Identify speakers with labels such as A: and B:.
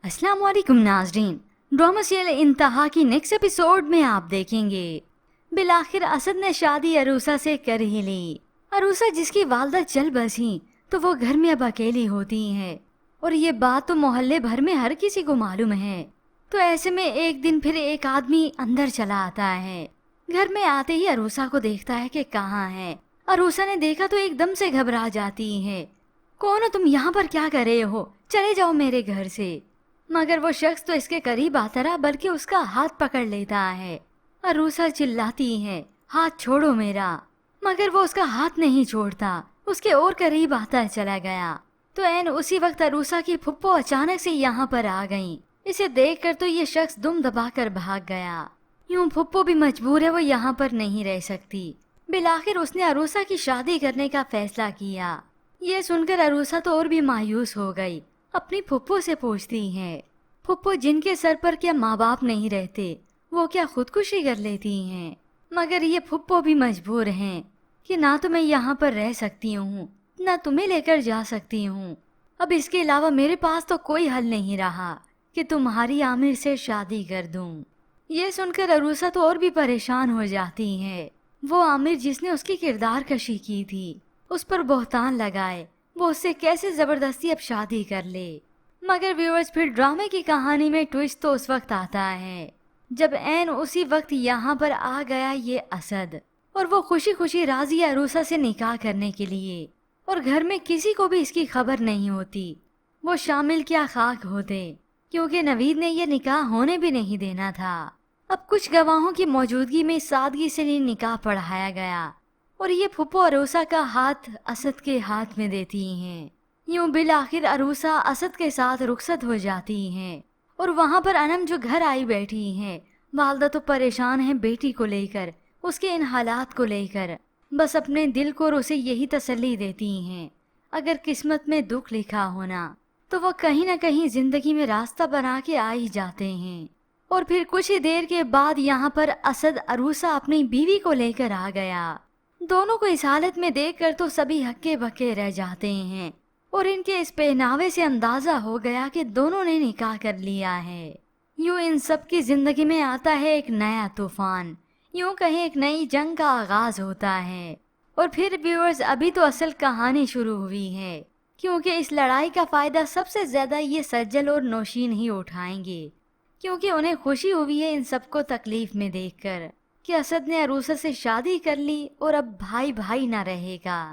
A: अस्सलाम वालेकुम नाज़रीन। ड्रामा सीरियल इंतहा की नेक्स्ट एपिसोड में आप देखेंगे बिलाखिर असद ने शादी अरूसा से कर ही ली। अरूसा जिसकी वालदा चल बसी तो वो घर में अब अकेली होती है और ये बात तो मोहल्ले भर में हर किसी को मालूम है। तो ऐसे में एक दिन फिर एक आदमी अंदर चला आता है। घर में आते ही अरूसा को देखता है कि कहाँ है। अरूसा ने देखा तो एकदम से घबरा जाती है। कौन हो तुम, यहाँ पर क्या कर रहे हो? चले जाओ मेरे घर से। मगर वो शख्स तो इसके करीब आता रहा बल्कि उसका हाथ पकड़ लेता है। अरूसा चिल्लाती है, हाथ छोड़ो मेरा, मगर वो उसका हाथ नहीं छोड़ता, उसके और करीब आता चला गया। तो ऐन उसी वक्त अरूसा की फुप्पो अचानक से यहाँ पर आ गईं। इसे देखकर तो ये शख्स दुम दबाकर भाग गया। यूं फुप्पो भी मजबूर है, वो यहाँ पर नहीं रह सकती। बिलाखिर उसने अरूसा की शादी करने का फैसला किया। ये सुनकर अरूसा तो और भी मायूस हो गई। अपनी फुप्पो से पूछती हैं, फुप्पो जिनके सर पर क्या माँ बाप नहीं रहते वो क्या खुदकुशी कर लेती हैं? मगर ये फुप्पो भी मजबूर हैं कि ना तो मैं यहाँ पर रह सकती हूँ ना तुम्हें लेकर जा सकती हूँ। अब इसके अलावा मेरे पास तो कोई हल नहीं रहा कि तुम्हारी आमिर से शादी कर दूँ। ये सुनकर अरूसा तो और भी परेशान हो जाती है। वो आमिर जिसने उसकी किरदार कशी की थी उस पर बहतान लगाए, वो उससे कैसे जबरदस्ती अब शादी कर ले। मगर व्यूअर्स फिर ड्रामे की कहानी में ट्विस्ट तो उस वक्त आता है जब ऐन उसी वक्त यहाँ पर आ गया ये असद और वो खुशी खुशी राजी है अरूसा से निकाह करने के लिए। और घर में किसी को भी इसकी खबर नहीं होती। वो शामिल क्या खाक होते क्योंकि नवीद ने यह निकाह होने भी नहीं देना था। अब कुछ गवाहों की मौजूदगी में सादगी से निकाह पढ़ाया गया और ये फुप्पो अरूसा का हाथ असद के हाथ में देती हैं। यूं बिलाखिर अरूसा असद के साथ रुखसत हो जाती हैं और वहाँ पर अनम जो घर आई बैठी हैं, वालदा तो परेशान है बेटी को लेकर, उसके इन हालात को लेकर। बस अपने दिल को और उसे यही तसल्ली देती हैं अगर किस्मत में दुख लिखा होना तो वो कहीं ना कहीं जिंदगी में रास्ता बना के आ ही जाते हैं। और फिर कुछ ही देर के बाद यहाँ पर असद अरूसा अपनी बीवी को लेकर आ गया। दोनों को इस हालत में देखकर तो सभी हक्के बक्के रह जाते हैं और इनके इस पहनावे से अंदाजा हो गया कि दोनों ने निकाह कर लिया है। यूं इन सब की जिंदगी में आता है एक नया तूफान, यूं कहीं एक नई जंग का आगाज होता है। और फिर व्यूअर्स अभी तो असल कहानी शुरू हुई है क्योंकि इस लड़ाई का फायदा सबसे ज्यादा ये सज्जल और नौशीन ही उठाएंगे क्योंकि उन्हें खुशी हुई है इन सबको तकलीफ में देखकर कि असद ने अरूसा से शादी कर ली और अब भाई भाई ना रहेगा।